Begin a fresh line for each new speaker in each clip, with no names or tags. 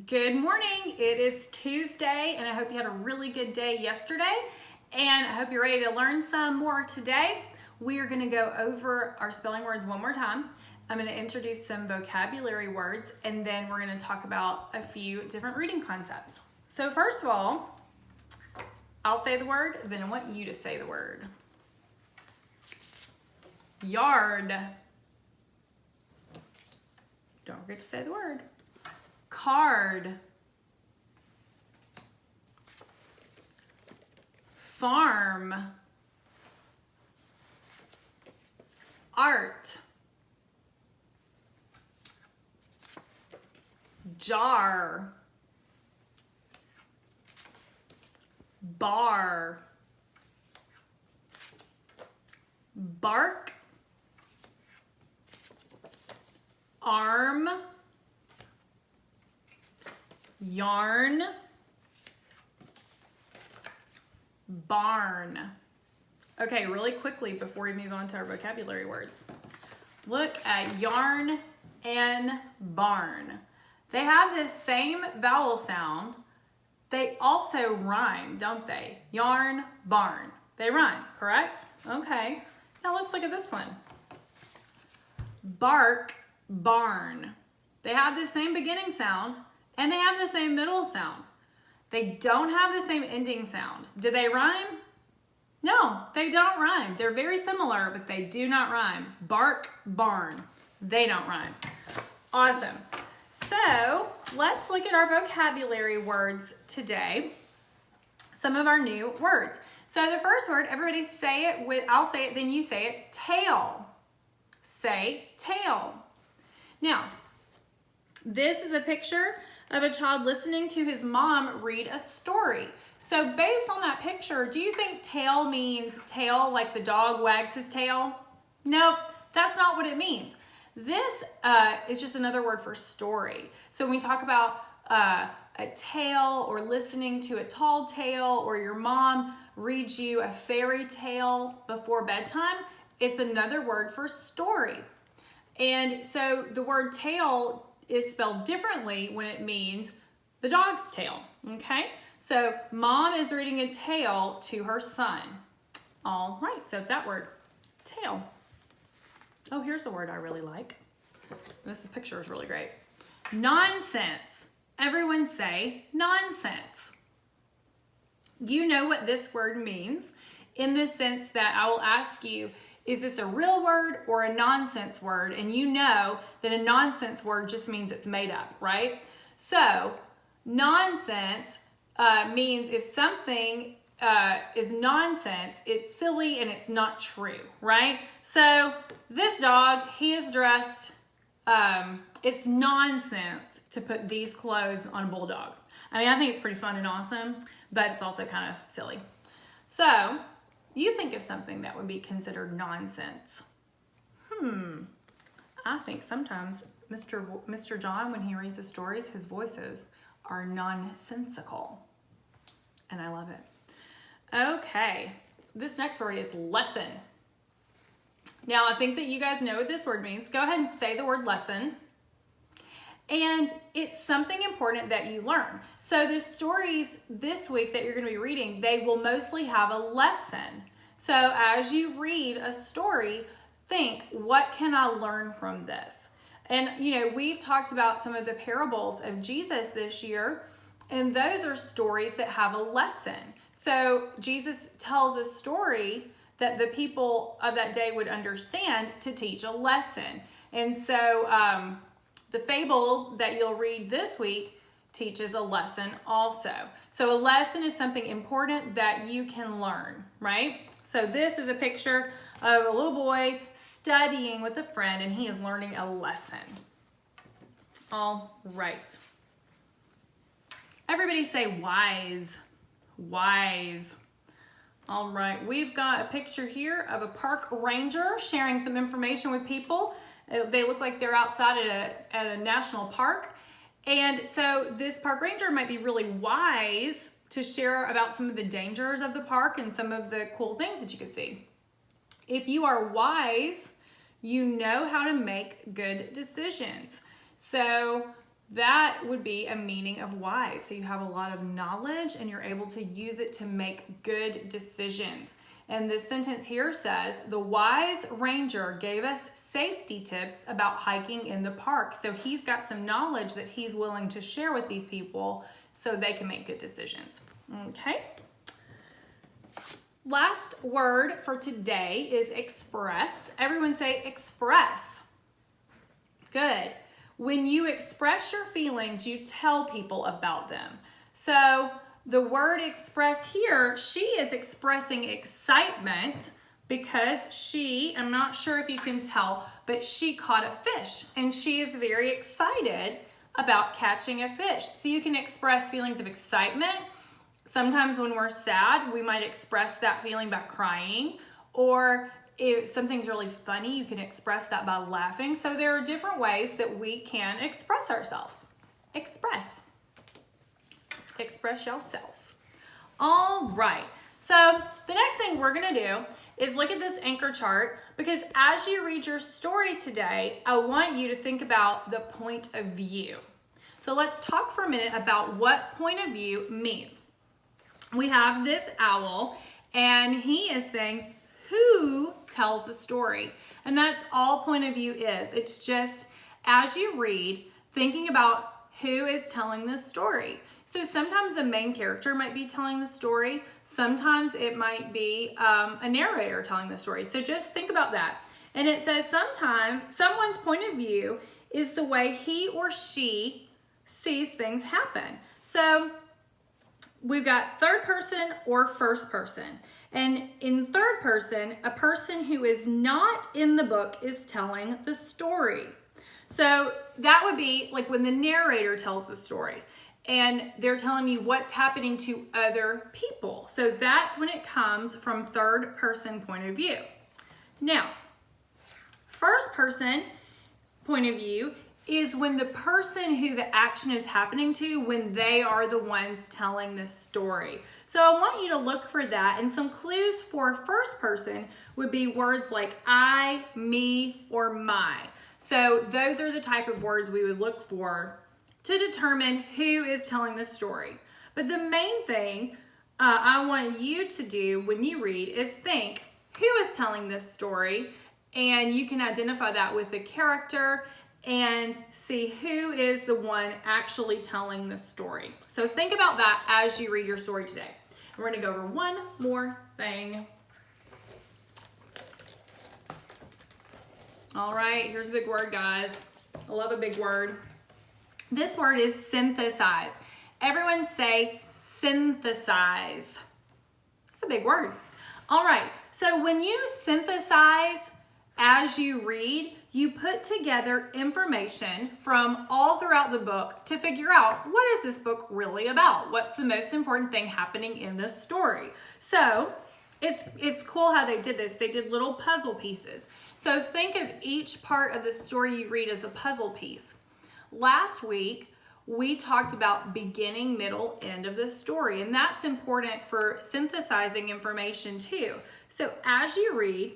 Good morning. It is Tuesday, and I hope you had a really good day yesterday, and I hope you're ready to learn some more today. We are going to go over our spelling words one more time. I'm going to introduce some vocabulary words, and then we're going to talk about a few different reading concepts. So first of all, I'll say the word, then I want you to say the word. Yard. Don't forget to say the word. Card. Farm. Art. Jar. Bar. Bark. Arm. Yarn. Barn. Okay, really quickly before we move on to our vocabulary words. Look at yarn and barn. They have the same vowel sound. They also rhyme, don't they? Yarn, barn. They rhyme, correct? Okay, now let's look at this one. Bark, barn. They have the same beginning sound and they have the same middle sound. They don't have the same ending sound. Do they rhyme? No, they don't rhyme. They're very similar, but they do not rhyme. Bark, barn. They don't rhyme. Awesome. So let's look at our vocabulary words today. Some of our new words. So the first word, everybody say it with, I'll say it, then you say it, tail. Say tail. Now, this is a picture of a child listening to his mom read a story. So based on that picture, do you think tail means tail like the dog wags his tail? Nope, that's not what it means. This is just another word for story. So when we talk about a tale or listening to a tall tale or your mom reads you a fairy tale before bedtime, it's another word for story. And so the word tail is spelled differently when it means the dog's tail, okay? So mom is reading a tale to her son. All right, so that word, tail. Oh, here's a word I really like. This picture is really great. Nonsense. Everyone say nonsense. You know what this word means in the sense that I will ask you, is this a real word or a nonsense word? And you know that a nonsense word just means it's made up, right? So nonsense means if something is nonsense, it's silly and it's not true, right? So this dog, he is dressed, it's nonsense to put these clothes on a bulldog. I mean, I think it's pretty fun and awesome, but it's also kind of silly. So you think of something that would be considered nonsense. I think sometimes Mr. John, when he reads his stories, his voices are nonsensical. And I love it. Okay, this next word is lesson. Now, I think that you guys know what this word means. Go ahead and say the word lesson. And it's something important that you learn. So the stories this week that you're going to be reading, they will mostly have a lesson. So as you read a story, think, what can I learn from this? And, you know, we've talked about some of the parables of Jesus this year, and those are stories that have a lesson. So Jesus tells a story that the people of that day would understand to teach a lesson. And so the fable that you'll read this week teaches a lesson also. So a lesson is something important that you can learn, right? So this is a picture of a little boy studying with a friend, and he is learning a lesson. All right. Everybody say wise. Wise. All right, we've got a picture here of a park ranger sharing some information with people. They look like they're outside at a national park. And so this park ranger might be really wise to share about some of the dangers of the park and some of the cool things that you could see. If you are wise, you know how to make good decisions. So that would be a meaning of wise. So you have a lot of knowledge and you're able to use it to make good decisions. And this sentence here says, the wise ranger gave us safety tips about hiking in the park. So he's got some knowledge that he's willing to share with these people so they can make good decisions. Okay. Last word for today is express. Everyone say express. Good. When you express your feelings, you tell people about them. So the word express here, she is expressing excitement because I'm not sure if you can tell, but she caught a fish and she is very excited about catching a fish. So you can express feelings of excitement. Sometimes when we're sad, we might express that feeling by crying, or if something's really funny, you can express that by laughing. So there are different ways that we can express ourselves. Express yourself. All right. So the next thing we're going to do is look at this anchor chart, because as you read your story today, I want you to think about the point of view. So let's talk for a minute about what point of view means. We have this owl, and he is saying, who tells the story? And that's all point of view is. It's just, as you read, thinking about who is telling the story. So sometimes the main character might be telling the story. Sometimes it might be a narrator telling the story. So just think about that. And it says sometimes someone's point of view is the way he or she sees things happen. So we've got third person or first person. And in third person, a person who is not in the book is telling the story. So that would be like when the narrator tells the story and they're telling you what's happening to other people. So that's when it comes from third person point of view. Now, first person point of view is when the person who the action is happening to, when they are the ones telling the story. So I want you to look for that, and some clues for first person would be words like I, me, or my. So those are the type of words we would look for to determine who is telling the story. But the main thing I want you to do when you read is think, who is telling this story? And you can identify that with the character and see who is the one actually telling the story. So think about that as you read your story today. We're going to go over one more thing. All right, here's a big word, guys. I love a big word. This word is synthesize. Everyone say synthesize. It's a big word. All right, so when you synthesize as you read, you put together information from all throughout the book to figure out, what is this book really about? What's the most important thing happening in this story? So it's cool how they did this. They did little puzzle pieces. So think of each part of the story you read as a puzzle piece. Last week, we talked about beginning, middle, end of the story, and that's important for synthesizing information too. So as you read,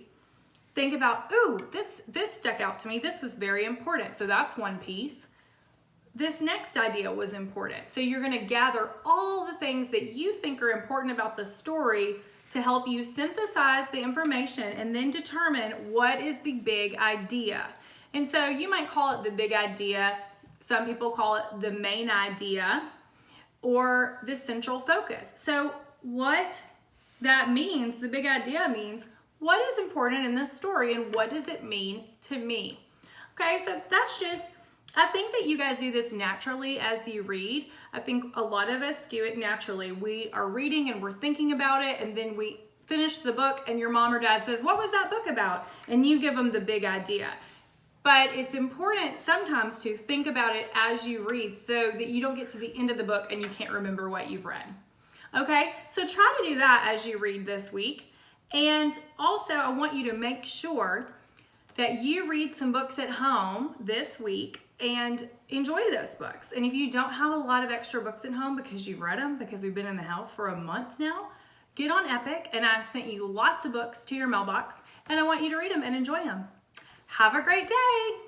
think about, ooh, this stuck out to me. This was very important. So that's one piece. This next idea was important. So you're going to gather all the things that you think are important about the story to help you synthesize the information and then determine what is the big idea. And so you might call it the big idea. Some people call it the main idea or the central focus. So what that means, the big idea means, what is important in this story and what does it mean to me? Okay, so that's just, I think that you guys do this naturally as you read. I think a lot of us do it naturally. We are reading and we're thinking about it, and then we finish the book and your mom or dad says, what was that book about? And you give them the big idea. But it's important sometimes to think about it as you read so that you don't get to the end of the book and you can't remember what you've read. Okay, so try to do that as you read this week. And also, I want you to make sure that you read some books at home this week and enjoy those books. And if you don't have a lot of extra books at home because you've read them, because we've been in the house for a month now, get on Epic, and I've sent you lots of books to your mailbox, and I want you to read them and enjoy them. Have a great day.